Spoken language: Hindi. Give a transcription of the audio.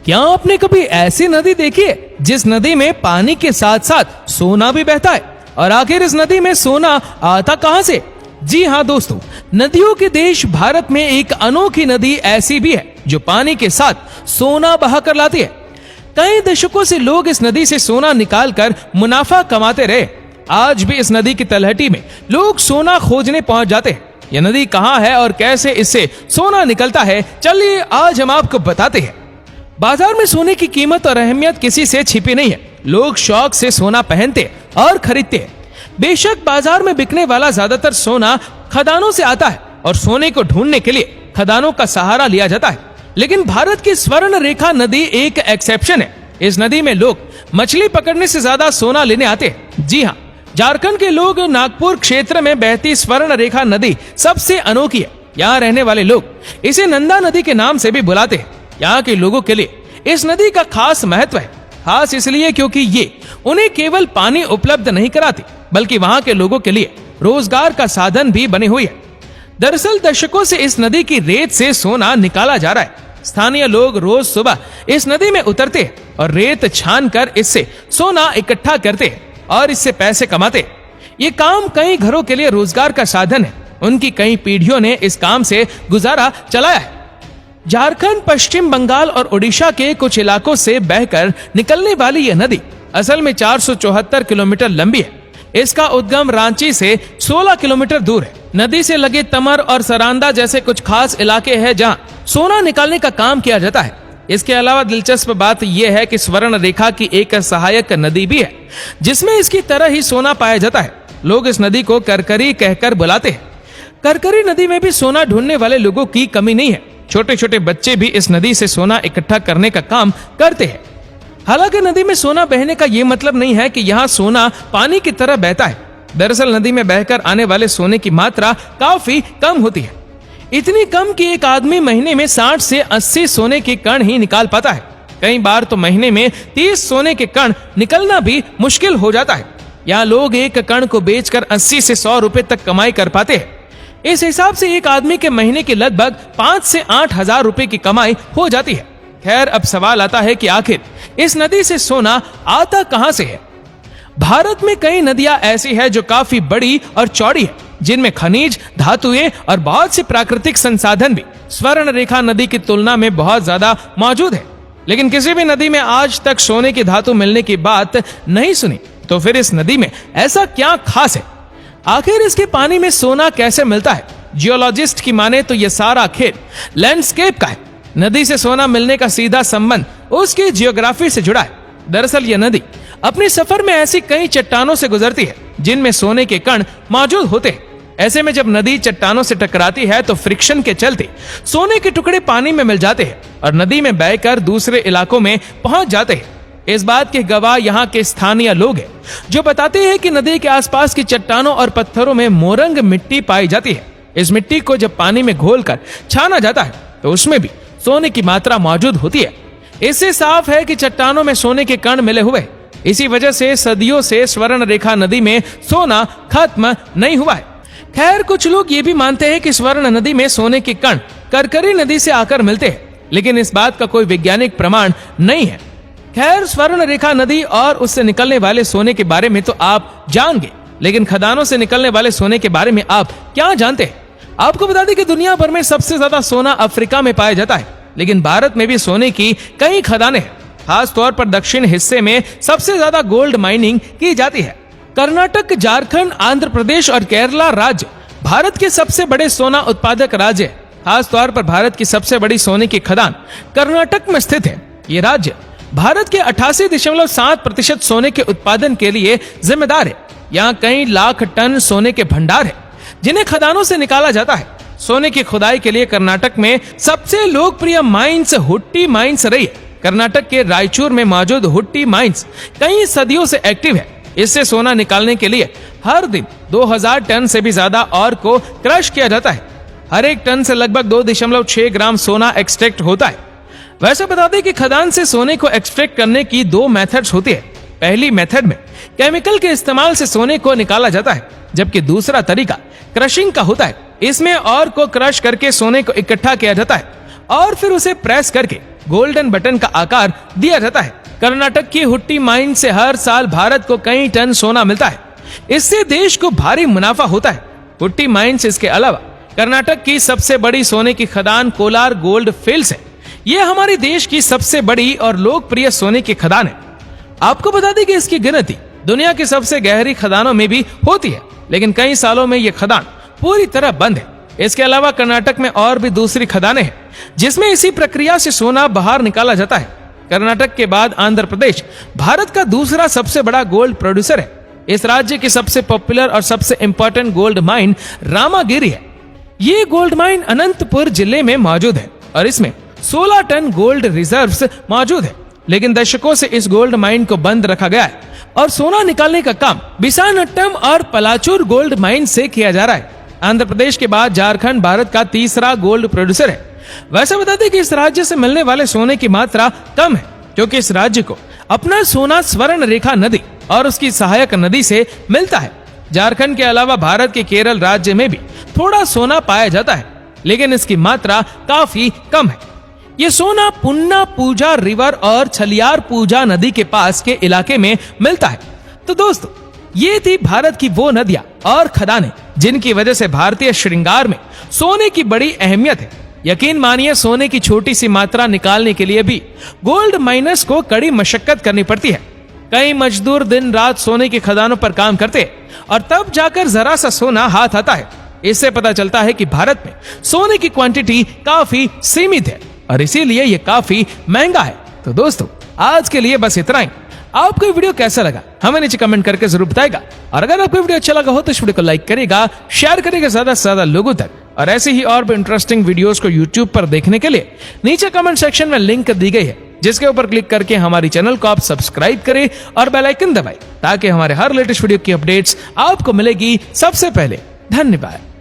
क्या आपने कभी ऐसी नदी देखी है जिस नदी में पानी के साथ साथ सोना भी बहता है? और आखिर इस नदी में सोना आता कहां से? जी हाँ दोस्तों, नदियों के देश भारत में एक अनोखी नदी ऐसी भी है जो पानी के साथ सोना बहा कर लाती है। कई दशकों से लोग इस नदी से सोना निकालकर मुनाफा कमाते रहे। आज भी इस नदी की तलहटी में लोग सोना खोजने पहुंच जाते हैं। यह नदी कहां है और कैसे इससे सोना निकलता है, चलिए आज हम आपको बताते हैं। बाजार में सोने की कीमत और अहमियत किसी से छिपी नहीं है। लोग शौक से सोना पहनते और खरीदते हैं। बेशक बाजार में बिकने वाला ज्यादातर सोना खदानों से आता है और सोने को ढूंढने के लिए खदानों का सहारा लिया जाता है। लेकिन भारत की स्वर्ण रेखा नदी एक एक्सेप्शन है। इस नदी में लोग मछली पकड़ने से ज्यादा सोना लेने आते हैं। जी हाँ, झारखंड के लोग नागपुर क्षेत्र में बहती स्वर्ण रेखा नदी सबसे अनोखी है। यहाँ रहने वाले लोग इसे नंदा नदी के नाम से भी बुलाते हैं। यहाँ के लोगों के लिए इस नदी का खास महत्व है। खास इसलिए क्योंकि ये उन्हें केवल पानी उपलब्ध नहीं कराती, बल्कि वहाँ के लोगों के लिए रोजगार का साधन भी बनी हुई है। दरअसल दशकों से इस नदी की रेत से सोना निकाला जा रहा है। स्थानीय लोग रोज सुबह इस नदी में उतरते हैं और रेत छान कर इससे सोना इकट्ठा करते हैं और इससे पैसे कमाते हैं। ये काम कई घरों के लिए रोजगार का साधन है। उनकी कई पीढ़ियों ने इस काम से गुजारा चलाया है। झारखंड, पश्चिम बंगाल और ओडिशा के कुछ इलाकों से बहकर निकलने वाली यह नदी असल में 474 किलोमीटर लंबी है। इसका उद्गम रांची से 16 किलोमीटर दूर है। नदी से लगे तमर और सरांदा जैसे कुछ खास इलाके हैं जहां सोना निकालने का काम किया जाता है। इसके अलावा दिलचस्प बात यह है कि स्वर्ण रेखा की एक सहायक नदी भी है जिसमें इसकी तरह ही सोना पाया जाता है। लोग इस नदी को करकरी कहकर बुलाते हैं। करकरी नदी में भी सोना ढूंढने वाले लोगों की कमी नहीं है। छोटे छोटे बच्चे भी इस नदी से सोना इकट्ठा करने का काम करते हैं। हालांकि नदी में सोना बहने का ये मतलब नहीं है कि यहाँ सोना पानी की तरह बहता है। दरअसल नदी में बहकर आने वाले सोने की मात्रा काफी कम होती है। इतनी कम कि एक आदमी महीने में 60 से 80 सोने के कण ही निकाल पाता है। कई बार तो महीने में 30 सोने के कण निकलना भी मुश्किल हो जाता है। यहाँ लोग एक कण को बेचकर 80 से 100 रुपए तक कमाई कर पाते हैं। इस हिसाब से एक आदमी के महीने के लगभग 5 से 8 हजार रुपए की कमाई हो जाती है। खैर, अब सवाल आता है कि आखिर इस नदी से सोना आता कहां से है? भारत में कई नदियां ऐसी है जो काफी बड़ी और चौड़ी है, जिनमें खनिज, धातुएं और बहुत से प्राकृतिक संसाधन भी स्वर्ण रेखा नदी की तुलना में बहुत ज्यादा मौजूद है। लेकिन किसी भी नदी में आज तक सोने की धातु मिलने की बात नहीं सुनी। तो फिर इस नदी में ऐसा क्या खास है? आखिर इसके पानी में सोना कैसे मिलता है? जियोलॉजिस्ट की माने तो यह सारा खेल लैंडस्केप का है। नदी से सोना मिलने का सीधा संबंध उसकी जियोग्राफी से जुड़ा है। दरअसल यह नदी अपने सफर में ऐसी कई चट्टानों से गुजरती है जिनमें सोने के कण मौजूद होते हैं। ऐसे में जब नदी चट्टानों से टकराती है तो फ्रिक्शन के चलते सोने के टुकड़े पानी में मिल जाते हैं और नदी में बहकर दूसरे इलाकों में पहुंच जाते हैं। इस बात के गवाह यहाँ के स्थानीय लोग हैं, जो बताते हैं कि नदी के आसपास की चट्टानों और पत्थरों में मोरंग मिट्टी पाई जाती है। इस मिट्टी को जब पानी में घोलकर छाना जाता है तो उसमें भी सोने की मात्रा मौजूद होती है। इससे साफ है कि चट्टानों में सोने के कण मिले हुए। इसी वजह से सदियों से स्वर्ण रेखा नदी में सोना खत्म नहीं हुआ है। खैर, कुछ लोग ये भी मानते हैं कि स्वर्ण नदी में सोने के कण करकरी नदी से आकर मिलते हैं, लेकिन इस बात का कोई वैज्ञानिक प्रमाण नहीं है। खैर, स्वर्ण रेखा नदी और उससे निकलने वाले सोने के बारे में तो आप जान गए, लेकिन खदानों से निकलने वाले सोने के बारे में आप क्या जानते हैं? आपको बता दें कि दुनिया भर में सबसे ज्यादा सोना अफ्रीका में पाया जाता है, लेकिन भारत में भी सोने की कई खदानें हैं। खास तौर पर दक्षिण हिस्से में सबसे ज्यादा गोल्ड माइनिंग की जाती है। कर्नाटक, झारखंड, आंध्र प्रदेश और केरला राज्य भारत के सबसे बड़े सोना उत्पादक राज्य है। खास तौर पर भारत की सबसे बड़ी सोने की खदान कर्नाटक में स्थित है। ये राज्य भारत के 88.7% सोने के उत्पादन के लिए जिम्मेदार है। यहाँ कई लाख टन सोने के भंडार है जिन्हें खदानों से निकाला जाता है। सोने की खुदाई के लिए कर्नाटक में सबसे लोकप्रिय माइंस हुट्टी माइंस रही है। कर्नाटक के रायचूर में मौजूद हुट्टी माइंस कई सदियों से एक्टिव है। इससे सोना निकालने के लिए हर दिन 2000 टन से भी ज्यादा और को क्रश किया जाता है। हर एक टन से लगभग 2.6 ग्राम सोना एक्सट्रैक्ट होता है। वैसे बता दें कि खदान से सोने को एक्सट्रैक्ट करने की 2 मेथड्स होती है। पहली मेथड में केमिकल के इस्तेमाल से सोने को निकाला जाता है, जबकि दूसरा तरीका क्रशिंग का होता है। इसमें और को क्रश करके सोने को इकट्ठा किया जाता है और फिर उसे प्रेस करके गोल्डन बटन का आकार दिया जाता है। कर्नाटक की हुट्टी माइन से हर साल भारत को कई टन सोना मिलता है। इससे देश को भारी मुनाफा होता है। हुट्टी माइंस इसके अलावा कर्नाटक की सबसे बड़ी सोने की खदान कोलार गोल्ड फील्ड्स है। यह हमारे देश की सबसे बड़ी और लोकप्रिय सोने की खदान है। आपको बता दें कि इसकी गिनती दुनिया की सबसे गहरी खदानों में भी होती है, लेकिन कई सालों में यह खदान पूरी तरह बंद है। इसके अलावा कर्नाटक में और भी दूसरी खदानें हैं जिसमें इसी प्रक्रिया से सोना बाहर निकाला जाता है। कर्नाटक के बाद आंध्र प्रदेश भारत का दूसरा सबसे बड़ा गोल्ड प्रोड्यूसर है। इस राज्य की सबसे पॉपुलर और सबसे इंपॉर्टेंट गोल्ड माइन रामागिरी है। ये गोल्ड माइन अनंतपुर जिले में मौजूद है और इसमें 16 टन गोल्ड रिजर्व्स मौजूद है, लेकिन दशकों से इस गोल्ड माइन को बंद रखा गया है और सोना निकालने का काम विशाखापट्टनम और पलाचूर गोल्ड माइन से किया जा रहा है। आंध्र प्रदेश के बाद झारखंड भारत का तीसरा गोल्ड प्रोड्यूसर है। वैसे बता दें कि इस राज्य से मिलने वाले सोने की मात्रा कम है, क्योंकि इस राज्य को अपना सोना स्वर्ण रेखा नदी और उसकी सहायक नदी से मिलता है। झारखंड के अलावा भारत के केरल राज्य में भी थोड़ा सोना पाया जाता है, लेकिन इसकी मात्रा काफी कम है। ये सोना पुन्ना पूजा रिवर और छलियार पूजा नदी के पास के इलाके में मिलता है। तो दोस्तों, ये थी भारत की वो नदियां और खदानें जिनकी वजह से भारतीय श्रृंगार में सोने की बड़ी अहमियत है। यकीन मानिए, सोने की छोटी सी मात्रा निकालने के लिए भी गोल्ड माइनर्स को कड़ी मशक्कत करनी पड़ती है। कई मजदूर दिन रात सोने की खदानों पर काम करते हैं और तब जाकर जरा सा सोना हाथ आता है। इससे पता चलता है कि भारत में सोने की क्वांटिटी काफी सीमित है और इसीलिए ये काफी महंगा है। तो दोस्तों, आज के लिए बस इतना ही। आपको वीडियो कैसा लगा हमें नीचे कमेंट करके जरूर बताएगा, और अगर आपको वीडियो अच्छा लगा हो तो इस वीडियो को लाइक करेगा, शेयर करेगा ज्यादा से ज्यादा लोगों तक। और ऐसे ही और भी इंटरेस्टिंग वीडियोस को यूट्यूब पर देखने के लिए नीचे कमेंट सेक्शन में लिंक दी गई है, जिसके ऊपर क्लिक करके हमारी चैनल को आप सब्सक्राइब करें और बेल आइकन दबाएं, ताकि हमारे हर लेटेस्ट वीडियो की अपडेट्स आपको मिलेगी सबसे पहले। धन्यवाद।